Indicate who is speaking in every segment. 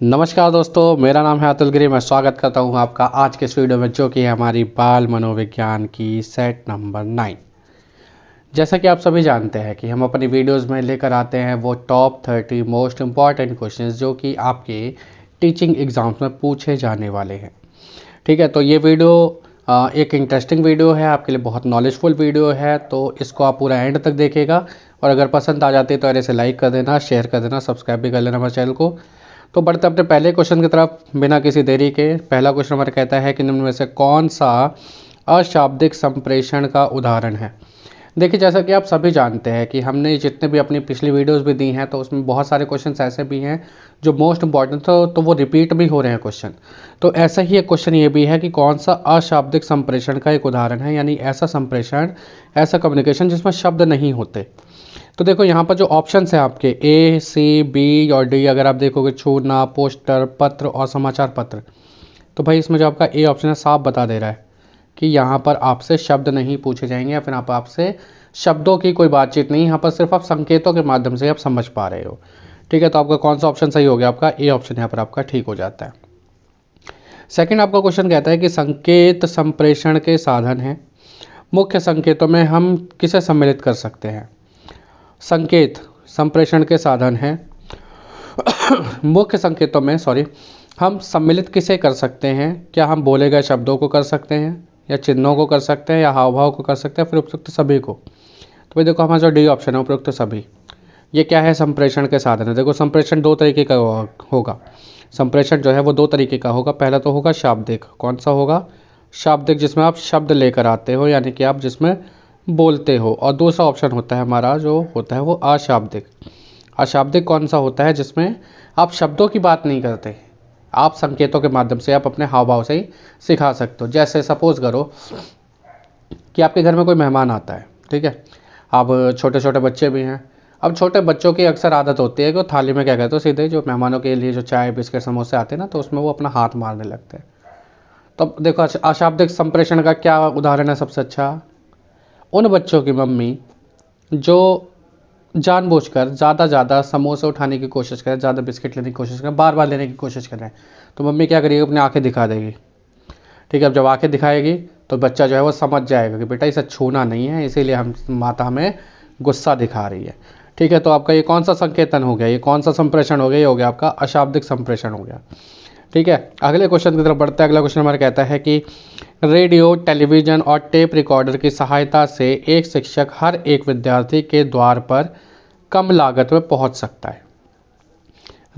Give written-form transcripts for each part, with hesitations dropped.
Speaker 1: नमस्कार दोस्तों, मेरा नाम है अतुल गिरी। मैं स्वागत करता हूं आपका आज के इस वीडियो में, जो कि है हमारी बाल मनोविज्ञान की सेट नंबर 9। जैसा कि आप सभी जानते हैं कि हम अपनी वीडियोस में लेकर आते हैं वो टॉप 30 मोस्ट इम्पॉर्टेंट क्वेश्चंस जो कि आपके टीचिंग एग्जाम्स में पूछे जाने वाले हैं। ठीक है, तो ये वीडियो एक इंटरेस्टिंग वीडियो है, आपके लिए बहुत नॉलेजफुल वीडियो है, तो इसको आप पूरा एंड तक देखिएगा। और अगर पसंद आ जाती है तो ऐसे लाइक कर देना, शेयर कर देना, सब्सक्राइब भी कर लेना हमारे चैनल को। तो बढ़ते अपने पहले क्वेश्चन की तरफ बिना किसी देरी के। पहला क्वेश्चन हमारा कहता है कि निम्न में से कौन सा अशाब्दिक संप्रेषण का उदाहरण है। देखिए, जैसा कि आप सभी जानते हैं कि हमने जितने भी अपनी पिछली वीडियोस भी दी हैं तो उसमें बहुत सारे क्वेश्चंस ऐसे भी हैं जो मोस्ट इंपॉर्टेंट तो वो रिपीट भी हो रहे हैं क्वेश्चन। तो ऐसा ही एक क्वेश्चन ये भी है कि कौन सा अशाब्दिक संप्रेषण का एक उदाहरण है, यानी ऐसा संप्रेषण, ऐसा कम्युनिकेशन जिसमें शब्द नहीं होते। तो देखो यहाँ पर जो ऑप्शन है आपके ए, सी, बी और डी, अगर आप देखोगे छूना, पोस्टर, पत्र और समाचार पत्र, तो भाई इसमें जो आपका ए ऑप्शन है साफ बता दे रहा है कि यहाँ पर आपसे शब्द नहीं पूछे जाएंगे, या फिर आपसे शब्दों की कोई बातचीत नहीं, यहाँ पर सिर्फ आप संकेतों के माध्यम से आप समझ पा रहे हो। ठीक है, तो आपका कौन सा ऑप्शन सही हो गया? आपका ए ऑप्शन यहाँ पर आपका ठीक हो जाता है। सेकंड आपका क्वेश्चन कहता है कि संकेत संप्रेषण के साधन है, मुख्य संकेतों में हम किसे सम्मिलित कर सकते हैं। संकेत संप्रेषण के साधन हैं मुख्य संकेतों में हम सम्मिलित किसे कर सकते हैं? क्या हम बोले गए शब्दों को कर सकते हैं, या चिन्हों को कर सकते हैं, या हाव भाव को कर सकते हैं, फिर उपयुक्त सभी को? तो भाई देखो, हमारा जो डी ऑप्शन है उपयुक्त सभी, ये क्या है? संप्रेषण के साधन है। देखो, संप्रेषण दो तरीके का होगा। संप्रेषण जो है वो दो तरीके का होगा। पहला तो होगा शाब्दिक। कौन सा होगा? शाब्दिक, जिसमें आप शब्द लेकर आते हो, यानी कि आप जिसमें बोलते हो। और दूसरा ऑप्शन होता है हमारा जो होता है वो अशाब्दिक। अशाब्दिक कौन सा होता है? जिसमें आप शब्दों की बात नहीं करते, आप संकेतों के माध्यम से, आप अपने हाव भाव से ही सिखा सकते हो। जैसे सपोज करो कि आपके घर में कोई मेहमान आता है, ठीक है, अब छोटे छोटे बच्चे भी हैं। अब छोटे बच्चों की अक्सर आदत होती है कि वो थाली में क्या कहते हो, सीधे जो मेहमानों के लिए जो चाय बिस्किट समोसे आते हैं ना, तो उसमें वो अपना हाथ मारने लगते हैं। तो देखो, अशाब्दिक संप्रेषण का क्या उदाहरण है सबसे अच्छा? उन बच्चों की मम्मी जो जानबूझकर ज़्यादा समोसे उठाने की कोशिश करें, ज़्यादा बिस्किट लेने की कोशिश करें, बार बार लेने की कोशिश करें, तो मम्मी क्या करेगी? अपनी आंखें दिखा देगी। ठीक है, अब जब आंखें दिखाएगी तो बच्चा जो है वो समझ जाएगा कि बेटा इसे छूना नहीं है, इसीलिए हम माता हमें गुस्सा दिखा रही है। ठीक है, तो आपका ये कौन सा संकेतन हो गया? ये कौन सा संप्रेषण हो गया? ये हो गया आपका अशाब्दिक संप्रेषण हो गया। ठीक है, अगले क्वेश्चन की तरफ बढ़ते हैं। अगला क्वेश्चन हमारा कहता है कि रेडियो, टेलीविज़न और टेप रिकॉर्डर की सहायता से एक शिक्षक हर एक विद्यार्थी के द्वार पर कम लागत में पहुंच सकता है।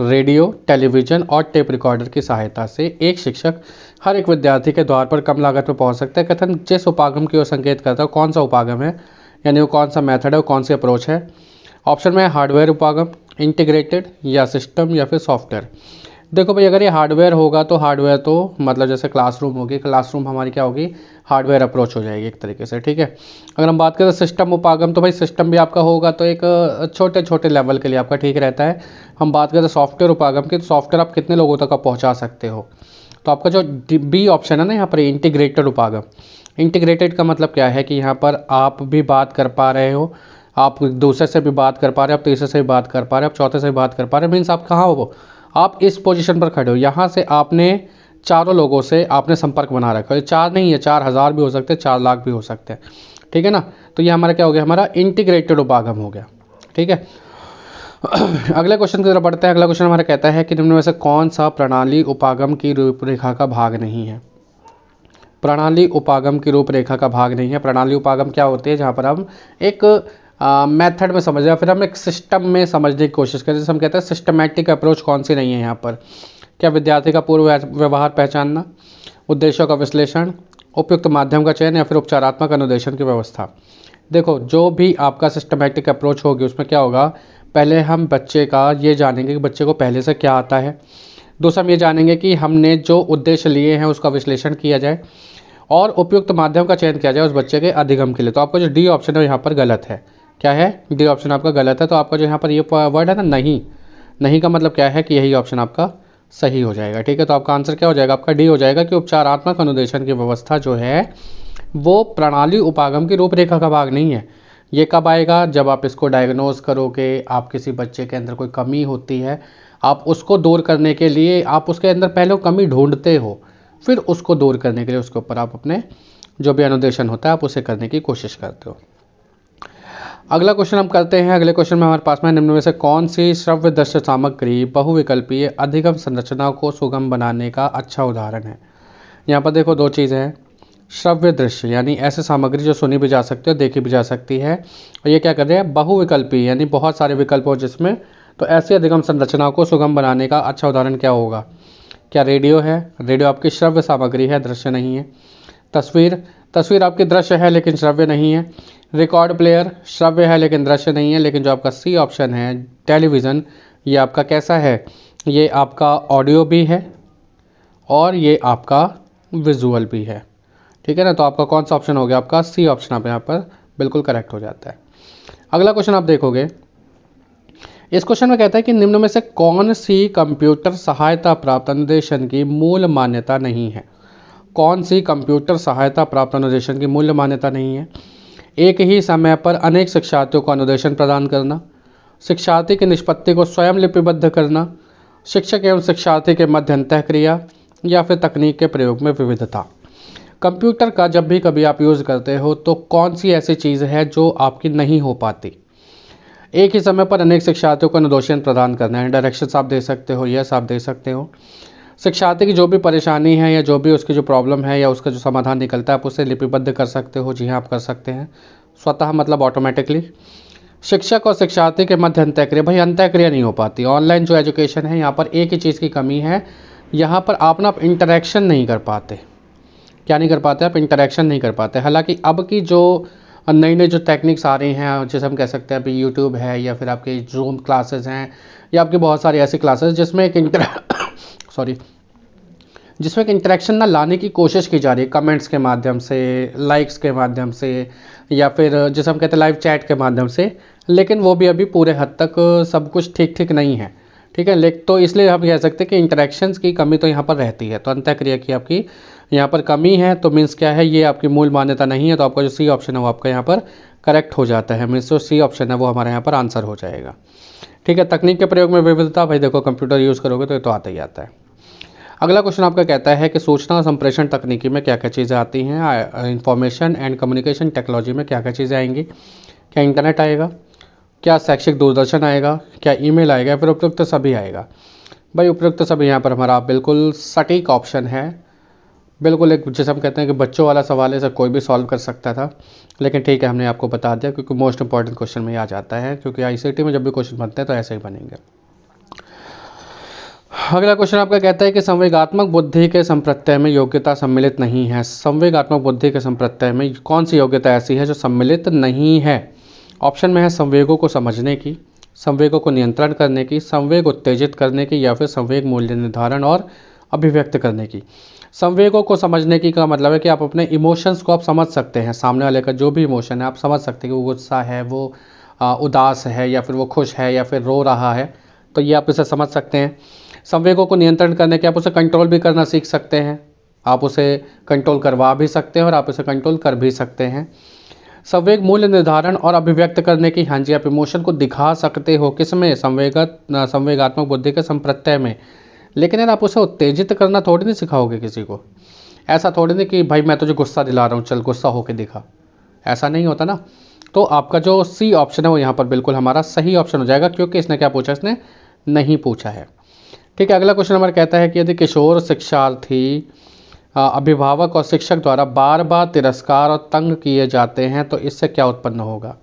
Speaker 1: रेडियो, टेलीविज़न और टेप रिकॉर्डर की सहायता से एक शिक्षक हर एक विद्यार्थी के द्वार पर कम लागत में पहुंच सकता है। कथन जिस उपागम की ओर संकेत करता है, कौन सा उपागम है, यानी वो कौन सा मेथड है, वो कौन सी अप्रोच है? ऑप्शन में हार्डवेयर उपागम, इंटीग्रेटेड, या सिस्टम, या फिर सॉफ्टवेयर। देखो भाई, अगर ये हार्डवेयर होगा तो हार्डवेयर तो मतलब जैसे क्लासरूम होगी, क्लासरूम हमारी क्या होगी? हार्डवेयर अप्रोच हो जाएगी एक तरीके से। ठीक है, अगर हम बात करें सिस्टम उपागम, तो भाई सिस्टम भी आपका होगा तो एक छोटे छोटे लेवल के लिए आपका ठीक रहता है। हम बात करें सॉफ्टवेयर उपागम की, तो सॉफ्टवेयर आप कितने लोगों तक आप पहुँचा सकते हो? तो आपका जो बी ऑप्शन है ना यहाँ पर, इंटीग्रेटेड उपागम। इंटीग्रेटेड का मतलब क्या है कि यहाँ पर आप भी बात कर पा रहे हो, आप दूसरे से भी बात कर पा रहे हो, आप तीसरे से भी बात कर पा रहे हो, आप चौथे से भी बात कर पा रहे हो। मीन्स आप कहाँ हो? आप इस पोजीशन पर खड़े हो, यहाँ से आपने चारों लोगों से आपने संपर्क बना रखा है। चार नहीं है, 4000 भी हो सकते हैं, 4 लाख भी हो सकते हैं। ठीक है ना, तो ये हमारा क्या हो गया? हमारा इंटीग्रेटेड उपागम हो गया। ठीक है, अगले क्वेश्चन की तरफ बढ़ते हैं। अगला क्वेश्चन हमारा कहता है कि निम्न में से कौन सा प्रणाली उपागम की रूपरेखा का भाग नहीं है। प्रणाली उपागम की रूपरेखा का भाग नहीं है। प्रणाली उपागम क्या होती है? जहाँ पर हम एक मेथड में समझ रहे हैं, फिर हम एक सिस्टम में समझने की कोशिश करें, जैसे हम कहते हैं सिस्टमैटिक अप्रोच कौन सी नहीं है यहाँ पर? क्या विद्यार्थी का पूर्व व्यवहार पहचानना, उद्देश्यों का विश्लेषण, उपयुक्त माध्यम का चयन, या फिर उपचारात्मक अनुदेशन की व्यवस्था? देखो, जो भी आपका सिस्टमैटिक अप्रोच होगी उसमें क्या होगा? पहले हम बच्चे का ये जानेंगे कि बच्चे को पहले से क्या आता है। दूसरा हम ये जानेंगे कि हमने जो उद्देश्य लिए हैं उसका विश्लेषण किया जाए, और उपयुक्त माध्यम का चयन किया जाए उस बच्चे के अधिगम के लिए। तो आपका जो डी ऑप्शन है यहाँ पर गलत है। क्या है? डी ऑप्शन आपका गलत है। तो आपका जो यहाँ पर ये वर्ड है ना, नहीं, नहीं का मतलब क्या है कि यही ऑप्शन आपका सही हो जाएगा। ठीक है, तो आपका आंसर क्या हो जाएगा? आपका डी हो जाएगा कि उपचारात्मक अनुदेशन की व्यवस्था जो है वो प्रणाली उपागम की रूपरेखा का भाग नहीं है। ये कब आएगा? जब आप इसको डायग्नोज करोगे, आप किसी बच्चे के अंदर कोई कमी होती है, आप उसको दूर करने के लिए आप उसके अंदर पहले वो कमी ढूंढते हो, फिर उसको दूर करने के लिए उसके ऊपर आप अपने जो भी अनुदेशन होता है आप उसे करने की कोशिश करते हो। अगला क्वेश्चन हम करते हैं। अगले क्वेश्चन में हमारे पास में निम्न में से कौन सी श्रव्य दृश्य सामग्री बहुविकल्पीय अधिगम संरचना को सुगम बनाने का अच्छा उदाहरण है। यहाँ पर देखो दो चीज़ें हैं। श्रव्य दृश्य यानी ऐसे सामग्री जो सुनी भी जा सकती है, देखी भी जा सकती है, और ये क्या कर रहे हैं, बहुविकल्पी यानी बहुत सारे विकल्प हो जिसमें, तो ऐसी अधिगम संरचना को सुगम बनाने का अच्छा उदाहरण क्या होगा। क्या रेडियो है? रेडियो आपकी श्रव्य सामग्री है, दृश्य नहीं है। तस्वीर आपकी दृश्य है लेकिन श्रव्य नहीं है। रिकॉर्ड प्लेयर श्रव्य है लेकिन दृश्य नहीं है। लेकिन जो आपका सी ऑप्शन है टेलीविज़न, ये आपका कैसा है, ये आपका ऑडियो भी है और ये आपका विजुअल भी है। ठीक है ना, तो आपका कौन सा ऑप्शन हो गया, आपका सी ऑप्शन आप यहाँ पर बिल्कुल करेक्ट हो जाता है। अगला क्वेश्चन आप देखोगे, इस क्वेश्चन में कहता है कि निम्न में से कौन सी कंप्यूटर सहायता प्राप्त अनुदेशन की मूल मान्यता नहीं है। कौन सी कंप्यूटर सहायता प्राप्त अनुदेशन की मूल मान्यता नहीं है। एक ही समय पर अनेक शिक्षार्थियों को अनुदेशन प्रदान करना, शिक्षार्थी की निष्पत्ति को स्वयं लिपिबद्ध करना, शिक्षक एवं शिक्षार्थी के मध्य अंतःक्रिया, या फिर तकनीक के प्रयोग में विविधता। कंप्यूटर का जब भी कभी आप यूज़ करते हो तो कौन सी ऐसी चीज़ है जो आपकी नहीं हो पाती। एक ही समय पर अनेक शिक्षार्थियों को अनुदेशन प्रदान करना है। डायरेक्शंस आप दे सकते हो, यस आप दे सकते हो। शिक्षार्थी की जो भी परेशानी है या जो भी उसकी जो प्रॉब्लम है या उसका जो समाधान निकलता है आप उसे लिपिबद्ध कर सकते हो। जी हाँ, आप कर सकते हैं स्वतः, मतलब ऑटोमेटिकली। शिक्षक और शिक्षार्थी के मध्य अंतःक्रिया, भाई अंतःक्रिया नहीं हो पाती। ऑनलाइन जो एजुकेशन है यहाँ पर एक ही चीज़ की कमी है, यहाँ पर आप ना इंटरेक्शन नहीं कर पाते। क्या नहीं कर पाते आप, इंटरेक्शन नहीं कर पाते। हालांकि अब की जो नई नई जो टेक्निक्स आ रही हैं, जैसे हम कह सकते हैं अभी यूट्यूब है या फिर आपके जूम क्लासेस हैं या आपकी बहुत सारी ऐसी क्लासेस जिसमें एक जिसमें एक इंटरेक्शन ना लाने की कोशिश की जा रही है, कमेंट्स के माध्यम से, लाइक्स के माध्यम से, या फिर जैसे हम कहते हैं लाइव चैट के माध्यम से। लेकिन वो भी अभी पूरे हद तक सब कुछ ठीक ठीक नहीं है। ठीक है, लेकिन तो इसलिए हम कह सकते हैं कि इंटरेक्शंस की कमी तो यहाँ पर रहती है। तो अंतःक्रिया की आपकी यहाँ पर कमी है, तो मीन्स क्या है, ये आपकी मूल मान्यता नहीं है। तो आपका जो सी ऑप्शन है वो आपका यहाँ पर करेक्ट हो जाता है। मीन्स जो सी ऑप्शन है वो हमारे यहाँ पर आंसर हो जाएगा। ठीक है, तकनीक के प्रयोग में विविधता, भाई देखो कंप्यूटर यूज़ करोगे तो ये तो आता ही आता है। अगला क्वेश्चन आपका कहता है कि सूचना संप्रेषण तकनीकी में क्या क्या चीज़ें आती हैं। इंफॉर्मेशन एंड कम्युनिकेशन टेक्नोलॉजी में क्या क्या चीज़ें आएंगी। क्या इंटरनेट आएगा, क्या शैक्षिक दूरदर्शन आएगा, क्या ईमेल आएगा, फिर उपयुक्त सभी आएगा। भाई उपयुक्त सभी यहाँ पर हमारा बिल्कुल सटीक ऑप्शन है। बिल्कुल एक जैसे हम कहते हैं कि बच्चों वाला सवाल है, इसे कोई भी सॉल्व कर सकता था, लेकिन ठीक है हमने आपको बता दिया क्योंकि मोस्ट इंपॉर्टेंट क्वेश्चन में आ जाता है। क्योंकि आईसीटी में जब भी क्वेश्चन बनते हैं तो ऐसे ही बनेंगे। अगला क्वेश्चन आपका कहता है कि संवेगात्मक बुद्धि के संप्रत्यय में योग्यता सम्मिलित नहीं है। संवेगात्मक बुद्धि के संप्रत्यय में कौन सी योग्यता ऐसी है जो सम्मिलित नहीं है। ऑप्शन में है संवेगों को समझने की, संवेगों को नियंत्रण करने की, संवेग उत्तेजित करने की, या फिर संवेग मूल्य निर्धारण और अभिव्यक्त करने की। संवेगों को समझने की का मतलब है कि आप अपने इमोशंस को आप समझ सकते हैं। सामने वाले का जो भी इमोशन है आप समझ सकते हैं कि वो गुस्सा है, वो उदास है, या फिर वो खुश है, या फिर रो रहा है, तो ये आप इसे समझ सकते हैं। संवेगों को नियंत्रण करने के आप उसे कंट्रोल भी करना सीख सकते हैं। आप उसे कंट्रोल करवा भी सकते हैं और आप उसे कंट्रोल कर भी सकते हैं। संवेग मूल्य निर्धारण और अभिव्यक्त करने की, हाँ जी, आप इमोशन को दिखा सकते हो किसमें, संवेगात्मक बुद्धि के संप्रत्यय में। लेकिन यार आप उसे उत्तेजित करना थोड़ी नहीं सिखाओगे किसी को। ऐसा थोड़ी नहीं कि भाई मैं तुझे गुस्सा दिला रहा हूँ, चल गुस्सा होके दिखा, ऐसा नहीं होता ना। तो आपका जो सी ऑप्शन है वो यहाँ पर बिल्कुल हमारा सही ऑप्शन हो जाएगा, क्योंकि इसने क्या पूछा, इसने नहीं पूछा है। ठीक है, अगला क्वेश्चन हमारा कहता है कि यदि किशोर शिक्षार्थी अभिभावक और शिक्षक द्वारा बार बार तिरस्कार और तंग किए जाते हैं तो इससे क्या उत्पन्न होगा।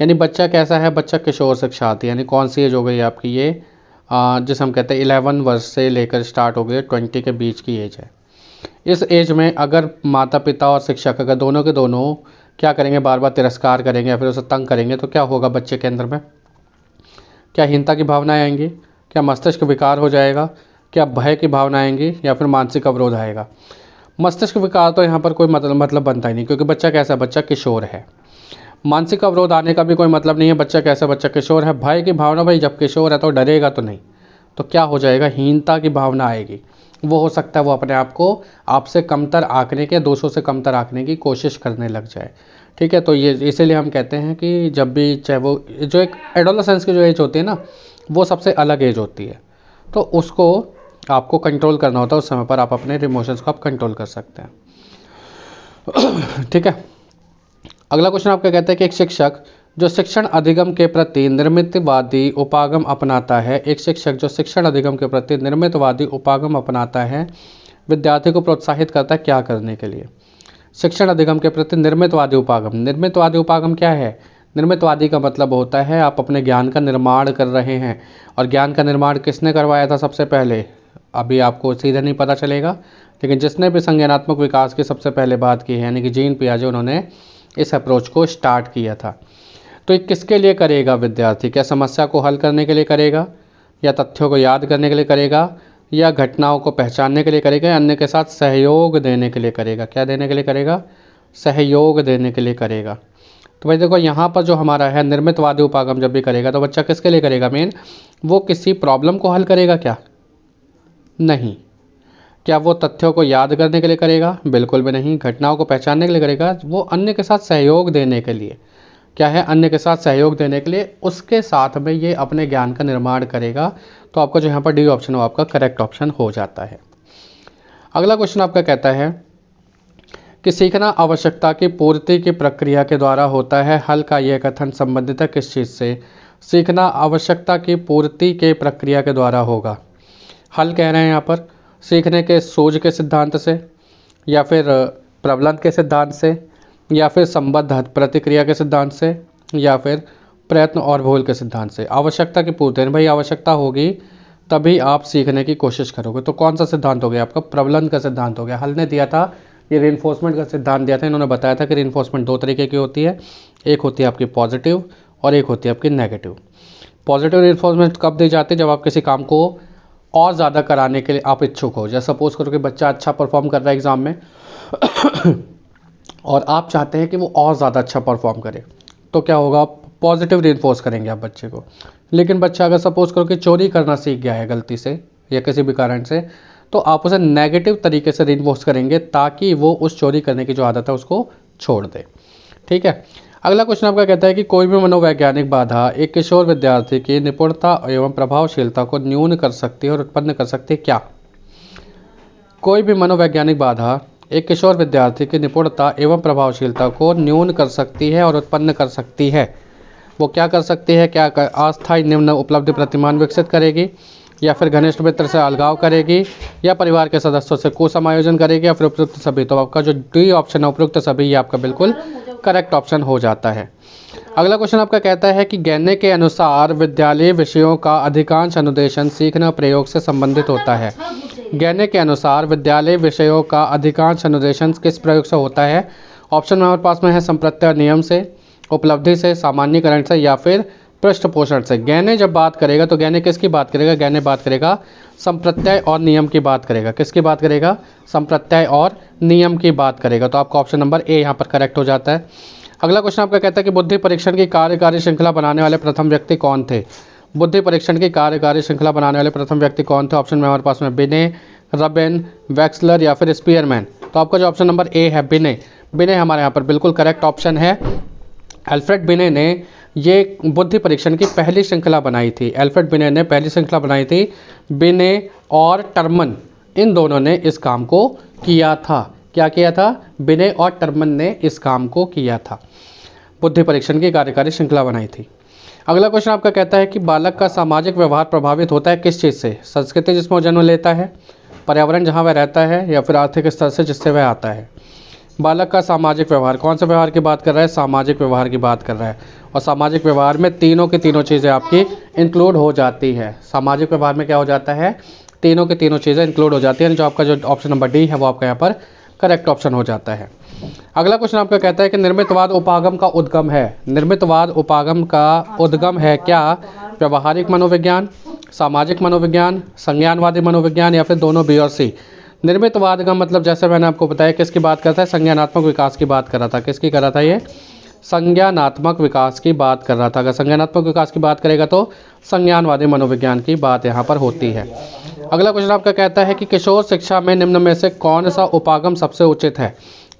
Speaker 1: यानी बच्चा कैसा है, बच्चा किशोर शिक्षार्थी, यानी कौन सी एज हो गई आपकी, ये जिसे हम कहते हैं 11 वर्ष से लेकर स्टार्ट हो गई, 20 के बीच की एज है। इस एज में अगर माता पिता और शिक्षक अगर दोनों के दोनों क्या करेंगे, बार बार तिरस्कार करेंगे या फिर उसे तंग करेंगे, तो क्या होगा बच्चे के अंदर में, क्या हीनता की भावना आएंगी, क्या मस्तिष्क विकार हो जाएगा, क्या भय की भावना आएंगी, या फिर मानसिक अवरोध आएगा। मस्तिष्क विकार तो यहाँ पर कोई मतलब बनता ही नहीं, क्योंकि बच्चा कैसा, बच्चा किशोर है। मानसिक अवरोध आने का भी कोई मतलब नहीं है, बच्चा कैसा, बच्चा किशोर है। भय की भावना, भाई जब किशोर है तो डरेगा तो नहीं, तो क्या हो जाएगा, हीनता की भावना आएगी। वो हो सकता है वो अपने आप को आपसे कमतर आंकने के, दूसरों से कमतर आंकने की कोशिश करने लग जाए। ठीक है, तो ये इसीलिए हम कहते हैं कि जब भी चाहे वो जो एक एडोलेसेंस की जो एज होती है ना, वो सबसे अलग एज होती है। तो उसको आपको कंट्रोल करना होता है, उस समय पर आप अपने इमोशंस को आप कंट्रोल कर सकते हैं। ठीक है। अगला क्वेश्चन आपका कहता है कि एक शिक्षक जो शिक्षण अधिगम के प्रति निर्मितवादी उपागम अपनाता है, एक शिक्षक जो शिक्षण अधिगम के प्रति निर्मितवादी उपागम अपनाता है, विद्यार्थी को प्रोत्साहित करता है क्या करने के लिए? शिक्षण अधिगम के प्रति निर्मितवादी उपागम। निर्मितवादी उपागम क्या है? निर्मितवादी का मतलब होता है आप अपने ज्ञान का निर्माण कर रहे हैं, और ज्ञान का निर्माण किसने करवाया था सबसे पहले? अभी आपको सीधे नहीं पता चलेगा, लेकिन जिसने भी संज्ञानात्मक विकास की सबसे पहले बात की है, यानी कि जीन पियाजे, उन्होंने इस अप्रोच को स्टार्ट किया था। तो ये किसके लिए करेगा विद्यार्थी? क्या समस्या को हल करने के लिए करेगा, या तथ्यों को याद करने के लिए करेगा, या घटनाओं को पहचानने के लिए करेगा, या अन्य के साथ सहयोग देने के लिए करेगा? क्या देने के लिए करेगा? सहयोग देने के लिए करेगा। तो भाई देखो, यहाँ पर जो हमारा है निर्मितवादी उपागम जब भी करेगा तो बच्चा किसके लिए करेगा? मेन वो किसी प्रॉब्लम को हल करेगा क्या? नहीं। क्या वो तथ्यों को याद करने के लिए करेगा? बिल्कुल भी नहीं। घटनाओं को पहचानने के लिए करेगा? वो अन्य के साथ सहयोग देने के लिए। क्या है? अन्य के साथ सहयोग देने के लिए, उसके साथ में ये अपने ज्ञान का निर्माण करेगा। तो आपका जो यहाँ पर डी ऑप्शन है वो आपका करेक्ट ऑप्शन हो जाता है। अगला क्वेश्चन आपका कहता है कि सीखना आवश्यकता की पूर्ति की प्रक्रिया के द्वारा होता है। हल का यह कथन संबंधित है किस चीज़ से? सीखना आवश्यकता की पूर्ति के प्रक्रिया के द्वारा होगा। हल कह रहे हैं यहाँ पर सीखने के सूझ के सिद्धांत से, या फिर प्रबलन के सिद्धांत से, या फिर संबद्ध प्रतिक्रिया के सिद्धांत से, या फिर प्रयत्न और भूल के सिद्धांत से। आवश्यकता की पूर्ति, भाई आवश्यकता होगी तभी आप सीखने की कोशिश करोगे। तो कौन सा सिद्धांत हो गया आपका? प्रबलन का सिद्धांत हो गया। हल ने दिया था ये रीइंफोर्समेंट का सिद्धांत दिया था। इन्होंने बताया था कि रीइंफोर्समेंट दो तरीके की होती है, एक होती है आपकी पॉजिटिव और एक होती है आपकी नेगेटिव। पॉजिटिव रीइंफोर्समेंट कब दी जाती है? जब आप किसी काम को और ज़्यादा कराने के लिए आप इच्छुक हो। जैसे सपोज करो कि बच्चा अच्छा परफॉर्म कर रहा है एग्ज़ाम में और आप चाहते हैं कि वो और ज़्यादा अच्छा परफॉर्म करे, तो क्या होगा? आप पॉजिटिव रीइंफोर्स करेंगे आप बच्चे को। लेकिन बच्चा अगर सपोज करो कि चोरी करना सीख गया है गलती से या किसी भी कारण से, तो आप उसे नेगेटिव तरीके से रीइंफोर्स करेंगे ताकि वो उस चोरी करने की जो आदत है उसको छोड़ दे। ठीक है। अगला क्वेश्चन आपका कहता है कि कोई भी मनोवैज्ञानिक बाधा एक किशोर विद्यार्थी की निपुणता एवं प्रभावशीलता को न्यून कर सकती है और उत्पन्न कर सकती है क्या? कोई भी मनोवैज्ञानिक बाधा एक किशोर विद्यार्थी की निपुणता एवं प्रभावशीलता को न्यून कर सकती है और उत्पन्न कर सकती है। वो क्या कर सकती है? क्या अस्थायी निम्न उपलब्धि प्रतिमान विकसित करेगी, या फिर घनिष्ठ मित्र से अलगाव करेगी, या परिवार के सदस्यों से कुसमायोजन करेगी, या फिर उपयुक्त सभी। तो आपका जो डी ऑप्शन है उपयुक्त सभी, ये आपका बिल्कुल करेक्ट ऑप्शन हो जाता है। अगला क्वेश्चन आपका कहता है कि गैने के अनुसार विद्यालय विषयों का अधिकांश अनुदेशन सीखना प्रयोग से संबंधित होता है। गैने के अनुसार विद्यालय विषयों का अधिकांश अनुदेशन किस प्रयोग से होता है? ऑप्शन हमारे पास में है संप्रत्यय नियम से, उपलब्धि से, सामान्यीकरण से, या फिर पृष्ठपोषण से। गैने जब बात करेगा तो गैने किसकी बात करेगा? गैने बात करेगा संप्रत्यय और नियम की बात करेगा। किसकी बात करेगा? संप्रत्यय और नियम की बात करेगा। तो आपका ऑप्शन नंबर ए यहाँ पर करेक्ट हो जाता है। अगला क्वेश्चन आपका कहता है कि बुद्धि परीक्षण की कार्यकारी श्रृंखला बनाने वाले प्रथम व्यक्ति कौन थे? बुद्धि परीक्षण की कार्यकारी श्रृंखला बनाने वाले प्रथम व्यक्ति कौन थे? ऑप्शन में हमारे पास में बिने, रबिन, वेक्सलर, या फिर स्पीयरमैन। तो आपका जो ऑप्शन नंबर ए है बिने, बिने हमारे यहाँ पर बिल्कुल करेक्ट ऑप्शन है। अल्फ्रेड बिने ने ये बुद्धि परीक्षण की पहली श्रृंखला बनाई थी। अल्फ्रेड बिने ने पहली श्रृंखला बनाई थी। बिने और टर्मन, इन दोनों ने इस काम को किया था। क्या किया था? बिने और टर्मन ने इस काम को किया था, बुद्धि परीक्षण की कार्यकारी श्रृंखला बनाई थी। अगला क्वेश्चन आपका कहता है कि बालक का सामाजिक व्यवहार प्रभावित होता है किस चीज़ से? संस्कृति जिसमें वो जन्म लेता है, पर्यावरण जहाँ वह रहता है, या फिर आर्थिक स्तर से जिससे वह आता है। बालक का सामाजिक व्यवहार, कौन से व्यवहार की बात कर रहा है? सामाजिक व्यवहार की बात कर रहा है। और सामाजिक व्यवहार में तीनों की तीनों चीज़ें आपकी इंक्लूड हो जाती है। सामाजिक व्यवहार में क्या हो जाता है? तीनों की तीनों चीज़ें इंक्लूड हो जाती हैं। जो आपका जो ऑप्शन नंबर डी है वो आपका यहाँ पर करेक्ट ऑप्शन हो जाता है। अगला क्वेश्चन आपका कहता है कि निर्मितवाद उपागम का उद्गम है। निर्मितवाद उपागम का उद्गम है क्या? व्यवहारिक मनोविज्ञान, सामाजिक मनोविज्ञान, संज्ञानवादी मनोविज्ञान, या फिर दोनों बी और सी। निर्मितवाद का मतलब जैसे मैंने आपको बताया किसकी बात करता है? संज्ञानात्मक विकास की बात कर रहा था। किसकी कर रहा था? ये संज्ञानात्मक विकास की बात कर रहा था। अगर संज्ञानात्मक विकास की बात करेगा तो संज्ञानवादी मनोविज्ञान की बात यहाँ पर होती है। अगला क्वेश्चन आपका कहता है कि किशोर शिक्षा में निम्न में से कौन सा उपागम सबसे उचित है?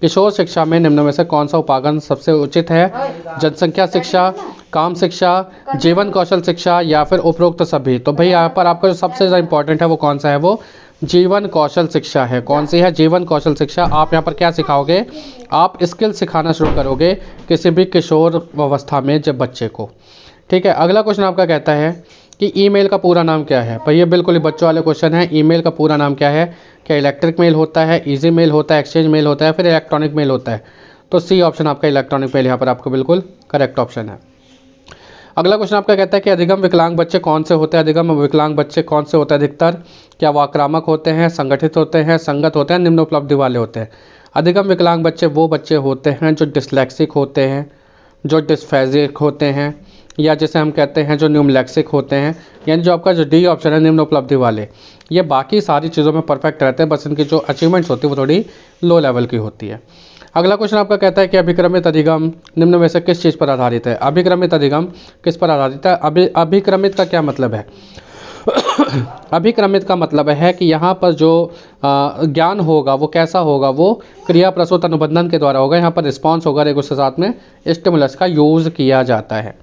Speaker 1: किशोर शिक्षा में निम्न में से कौन सा उपागम सबसे उचित है? जनसंख्या शिक्षा, काम शिक्षा, जीवन कौशल शिक्षा या फिर उपरोक्त सभी। तो भाई यहाँ पर आपका जो सबसे ज़्यादा इंपॉर्टेंट है वो कौन सा है? वो जीवन कौशल शिक्षा है। कौन सी है? जीवन कौशल शिक्षा। आप यहाँ पर क्या सिखाओगे? आप स्किल सिखाना शुरू करोगे किसी भी किशोर अवस्था में जब बच्चे को। ठीक है, अगला क्वेश्चन आपका कहता है कि ईमेल का पूरा नाम क्या है? भाई ये बिल्कुल ही बच्चों वाले क्वेश्चन है। ईमेल का पूरा नाम क्या है? क्या इलेक्ट्रिक मेल होता है, इजी मेल होता है, एक्सचेंज मेल होता है, फिर इलेक्ट्रॉनिक मेल होता है? तो सी ऑप्शन आपका इलेक्ट्रॉनिक मेल यहाँ पर आपका बिल्कुल करेक्ट ऑप्शन है। अगला क्वेश्चन आपका कहता है कि अधिगम विकलांग बच्चे कौन से होते हैं? अधिगम विकलांग बच्चे कौन से होते हैं अधिकतर? क्या वो आक्रामक होते हैं, संगठित होते हैं, संगत होते हैं, निम्न उपलब्धि वाले होते हैं? अधिगम विकलांग बच्चे वो बच्चे होते हैं जो डिसलेक्सिक होते हैं, जो डिस्फेजिक होते हैं, या जैसे हम कहते हैं जो न्यूमलेक्सिक होते हैं, यानी जो आपका जो डी ऑप्शन है निम्न उपलब्धि वाले। ये बाकी सारी चीज़ों में परफेक्ट रहते हैं, बस इनकी जो अचीवमेंट्स होती है वो थोड़ी लो लेवल की होती है। अगला क्वेश्चन आपका कहता है कि अभिक्रमित अधिगम निम्न में से किस चीज़ पर आधारित है? अभिक्रमित अधिगम किस पर आधारित है? अभिक्रमित का क्या मतलब है? अभिक्रमित का मतलब है कि यहाँ पर जो ज्ञान होगा वो कैसा होगा? वो क्रिया प्रसूत अनुबंधन के द्वारा होगा। यहाँ पर रिस्पॉन्स होगा, एक उसके साथ में स्टिमुलस का यूज़ किया जाता है।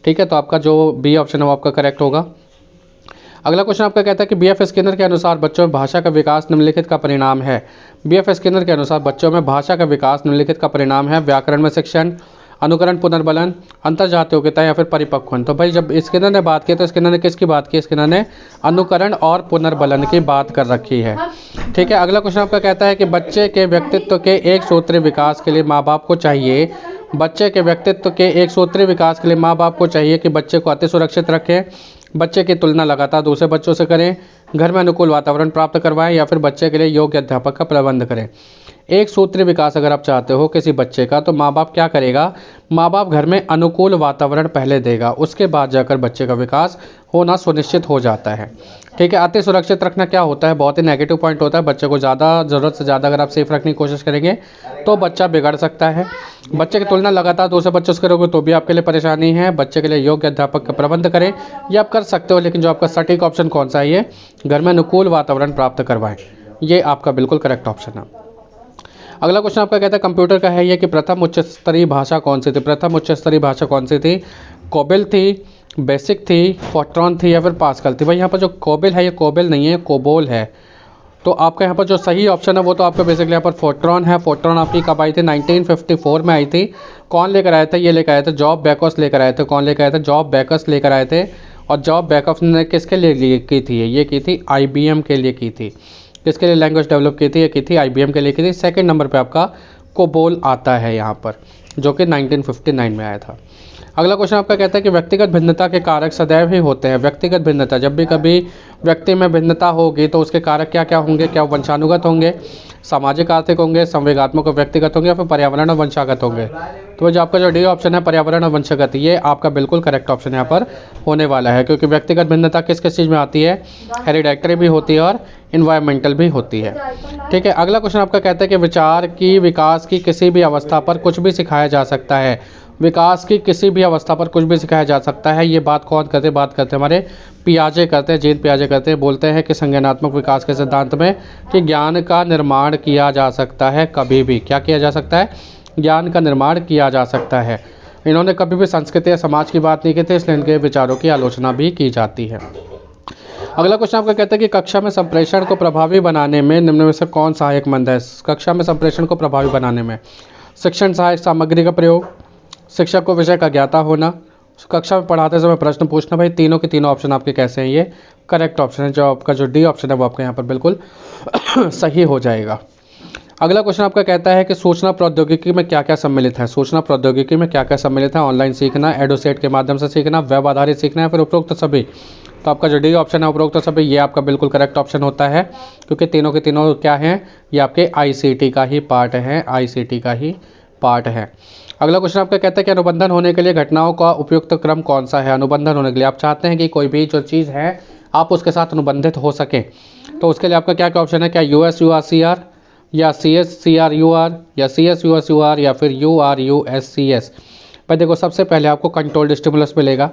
Speaker 1: ठीक है, तो आपका जो बी ऑप्शन है वो आपका करेक्ट होगा। अगला क्वेश्चन आपका कहता है कि बीएफ स्किनर के अनुसार बच्चों में भाषा का विकास निम्नलिखित का परिणाम है। बीएफ स्किनर के अनुसार बच्चों में भाषा का विकास निम्नलिखित का परिणाम है। व्याकरण में शिक्षण, अनुकरण पुनर्बलन, अंतर्जातीय योग्यता या फिर परिपक्वन। तो भाई जब स्किनर ने बात की तो स्किनर ने किसकी बात की? स्किनर ने अनुकरण और पुनर्बलन की बात कर रखी है। ठीक है, अगला क्वेश्चन आपका कहता है कि बच्चे के व्यक्तित्व के एक सूत्रीय विकास के लिए माँ बाप को चाहिए। बच्चे के व्यक्तित्व के एक सूत्रीय विकास के लिए माँ बाप को चाहिए कि बच्चे को अति सुरक्षित रखें, बच्चे की तुलना लगातार दूसरे बच्चों से करें, घर में अनुकूल वातावरण प्राप्त करवाएं या फिर बच्चे के लिए योग्य अध्यापक का प्रबंध करें। एक सूत्रीय विकास अगर आप चाहते हो किसी बच्चे का तो माँ बाप क्या करेगा? माँ बाप घर में अनुकूल वातावरण पहले देगा, उसके बाद जाकर बच्चे का विकास होना सुनिश्चित हो जाता है। ठीक है, अति सुरक्षित रखना क्या होता है? बहुत ही नेगेटिव पॉइंट होता है। बच्चे को ज़्यादा ज़रूरत से ज़्यादा अगर आप सेफ रखने की कोशिश करेंगे तो बच्चा बिगड़ सकता है। बच्चे की तुलना लगातार दूसरे बच्चों से करोगे तो भी आपके लिए परेशानी है। बच्चे के लिए योग्य अध्यापक का प्रबंध करें, ये आप कर सकते हो, लेकिन जो आपका सटीक ऑप्शन कौन सा है? ये घर में अनुकूल वातावरण प्राप्त करवाएं, ये आपका बिल्कुल करेक्ट ऑप्शन है। अगला क्वेश्चन आपका कहता है कंप्यूटर का है ये कि प्रथम उच्च स्तरीय भाषा कौन सी थी? प्रथम उच्च स्तरीय भाषा कौन सी थी? कोबेल थी, बेसिक थी, फोर्ट्रॉन थी या फिर पास्कल थी? भाई यहाँ पर जो कोबेल है ये कोबेल नहीं है, कोबोल है। तो आपका यहाँ पर जो सही ऑप्शन है वो तो आपका बेसिकली यहाँ पर फोर्ट्रॉन है। फोर्ट्रॉन आपकी कब आई थी? 1954 में आई थी। कौन लेकर आए थे? ये लेकर आए थे जॉब बेकर्स लेकर आए थे। कौन लेकर आए थे? जॉब बेकर्स लेकर आए थे। और जॉब बेकर्स ने किसके लिए की थी? ये की थी IBM के लिए की थी। किसके लिए लैंग्वेज डेवलप की थी? ये की थी IBM के लिए की थी। सेकंड नंबर पे आपका कोबोल आता है यहाँ पर, जो कि 1959 में आया था। अगला क्वेश्चन आपका कहता है कि व्यक्तिगत भिन्नता के कारक सदैव ही होते हैं। व्यक्तिगत भिन्नता, जब भी कभी व्यक्ति में भिन्नता होगी तो उसके कारक क्या क्या होंगे? क्या वंशानुगत होंगे, सामाजिक आर्थिक होंगे, संवेगात्मक और व्यक्तिगत होंगे या फिर पर्यावरण और वंशागत होंगे? तो जो आपका जो डी ऑप्शन है पर्यावरण और वंशागत, ये आपका बिल्कुल करेक्ट ऑप्शन यहाँ पर होने वाला है, क्योंकि व्यक्तिगत भिन्नता किस किस चीज़ में आती है? हेरिडेटरी भी होती है और इन्वायरमेंटल भी होती है। ठीक है, अगला क्वेश्चन आपका कहता है कि विचार की विकास की किसी भी अवस्था पर कुछ भी सिखाया जा सकता है। विकास की किसी भी अवस्था पर कुछ भी सिखाया जा सकता है। ये बात कौन करते हैं? बात करते हैं हमारे पियाजे करते हैं, जीन पियाजे करते हैं। बोलते हैं कि संज्ञानात्मक विकास के सिद्धांत में कि ज्ञान का निर्माण किया जा सकता है कभी भी। क्या किया जा सकता है? ज्ञान का निर्माण किया जा सकता है। इन्होंने कभी भी संस्कृति या समाज की बात नहीं की थी, इसलिए इनके विचारों की आलोचना भी की जाती है। अगला क्वेश्चन आपका कहता है कि कक्षा में संप्रेषण को प्रभावी बनाने में निम्न में से कौन सहायकमंद है? कक्षा में संप्रेषण को प्रभावी बनाने में शिक्षण सहायक सामग्री का प्रयोग, शिक्षक को विषय का ज्ञाता होना, कक्षा में पढ़ाते समय प्रश्न पूछना। भाई तीनों के तीनों ऑप्शन आपके कैसे हैं? ये करेक्ट ऑप्शन है। जो आपका जो डी ऑप्शन है वो आपका यहाँ पर बिल्कुल सही हो जाएगा। अगला क्वेश्चन आपका कहता है कि सूचना प्रौद्योगिकी में क्या क्या सम्मिलित है? सूचना प्रौद्योगिकी में क्या क्या सम्मिलित है? ऑनलाइन सीखना, एडोसेट के माध्यम से सीखना, वेब आधारित सीखना है, फिर उपरोक्त सभी। तो आपका जो डी ऑप्शन है उपरोक्त सभी, ये आपका बिल्कुल करेक्ट ऑप्शन होता है, क्योंकि तीनों के तीनों क्या हैं? ये आपके ICT का ही पार्ट है, ICT का ही पार्ट है। अगला क्वेश्चन आपका कहता है कि अनुबंधन होने के लिए घटनाओं का उपयुक्त क्रम कौन सा है? अनुबंधन होने के लिए आप चाहते हैं कि कोई भी जो चीज़ है आप उसके साथ अनुबंधित हो सके, तो उसके लिए आपका क्या क्या ऑप्शन है? क्या USURCR या CSCRUR या CSUSUR या फिर URUSCS? भाई देखो, सबसे पहले आपको कंट्रोल्ड स्टिमुलस मिलेगा,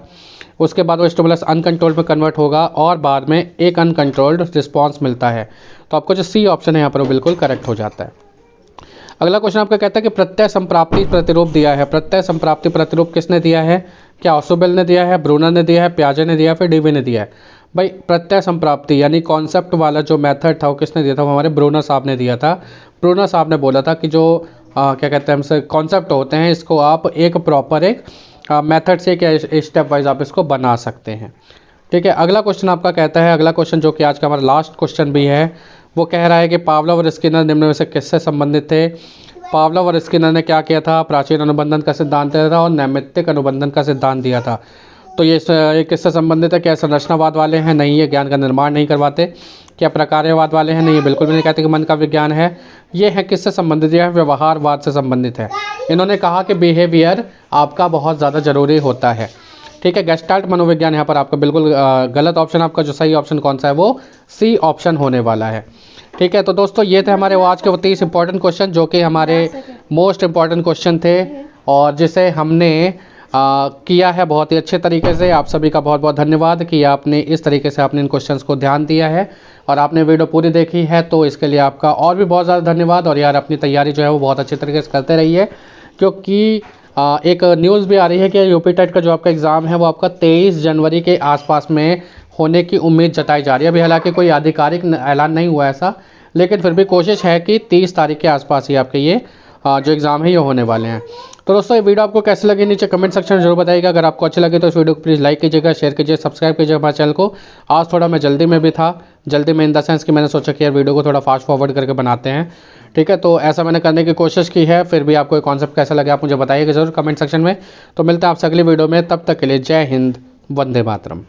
Speaker 1: उसके बाद वो स्टिमुलस अनकंट्रोल्ड में कन्वर्ट होगा और बाद में एक अनकंट्रोल्ड रिस्पॉन्स मिलता है। तो आपको जो C ऑप्शन है यहाँ पर वो बिल्कुल करेक्ट हो जाता है। अगला क्वेश्चन आपका कहता है कि प्रत्यय संप्राप्ति प्रतिरूप दिया है। प्रत्यय संप्राप्ति प्रतिरूप किसने दिया है? क्या ऑसुबेल ने दिया है, ब्रूनर ने दिया है, पियाजे ने दिया है, फिर डीवी ने दिया है? भाई प्रत्यय संप्राप्ति यानी कॉन्सेप्ट वाला जो मेथड था वो किसने दिया था? वो हमारे ब्रूनर साहब ने दिया था। ब्रूनर साहब ने बोला था कि जो क्या कहते हैं हमसे कॉन्सेप्ट होते हैं इसको आप एक प्रॉपर एक मेथड से क्या स्टेप वाइज आप इसको बना सकते हैं। ठीक है, अगला क्वेश्चन आपका कहता है, अगला क्वेश्चन जो कि आज का हमारा लास्ट क्वेश्चन भी है, वो कह रहा है कि पावलोव और स्किनर निम्न में से किससे संबंधित थे? पावलोव और स्किनर ने क्या किया था? प्राचीन अनुबंधन का सिद्धांत दिया था और नैमित्तिक अनुबंधन का सिद्धांत दिया था। तो ये किससे संबंधित है? क्या संरचनावाद वाले हैं? नहीं, ये ज्ञान का निर्माण नहीं करवाते। क्या प्रकार्यवाद वाले हैं? नहीं, ये बिल्कुल भी नहीं कहते कि मन का विज्ञान है। ये है किससे संबंधित? यह व्यवहारवाद से संबंधित है। इन्होंने कहा कि बिहेवियर आपका बहुत ज़्यादा ज़रूरी होता है। ठीक है, गेस्टाल्ट मनोविज्ञान यहाँ पर आपका बिल्कुल गलत ऑप्शन, आपका जो सही ऑप्शन कौन सा है वो सी ऑप्शन होने वाला है। ठीक है, तो दोस्तों ये थे हमारे वो आज के 30 इंपॉर्टेंट क्वेश्चन जो कि हमारे मोस्ट इंपॉर्टेंट क्वेश्चन थे और जिसे हमने किया है बहुत ही अच्छे तरीके से। आप सभी का बहुत बहुत धन्यवाद कि आपने इस तरीके से आपने इन क्वेश्चंस को ध्यान दिया है और आपने वीडियो पूरी देखी है, तो इसके लिए आपका और भी बहुत ज़्यादा धन्यवाद। और यार अपनी तैयारी जो है वो बहुत अच्छे तरीके से करते रहिए, क्योंकि एक न्यूज़ भी आ रही है कि यूपी टेट का जो आपका एग्ज़ाम है वो आपका 23 जनवरी के आसपास में होने की उम्मीद जताई जा रही है। अभी हालांकि कोई आधिकारिक ऐलान नहीं हुआ ऐसा, लेकिन फिर भी कोशिश है कि 30 तारीख के आसपास ही आपके ये जो एग्ज़ाम है ये होने वाले हैं। तो दोस्तों ये वीडियो आपको कैसे लगी नीचे कमेंट सेक्शन में जरूर बताइएगा। अगर आपको अच्छी लगे तो इस वीडियो को प्लीज़ लाइक कीजिएगा, शेयर कीजिए, सब्सक्राइब कीजिएगा हमारे चैनल को। आज थोड़ा मैं जल्दी में भी था, जल्दी में इन द सेंस कि मैंने सोचा कि यार वीडियो को थोड़ा फास्ट फॉरवर्ड करके बनाते हैं। ठीक है, तो ऐसा मैंने करने की कोशिश की है। फिर भी आपको ये कॉन्सेप्ट कैसा लगे आप मुझे बताइएगा ज़रूर कमेंट सेक्शन में। तो मिलते हैं आपसे अगली वीडियो में, तब तक के लिए जय हिंद, वंदे मातरम।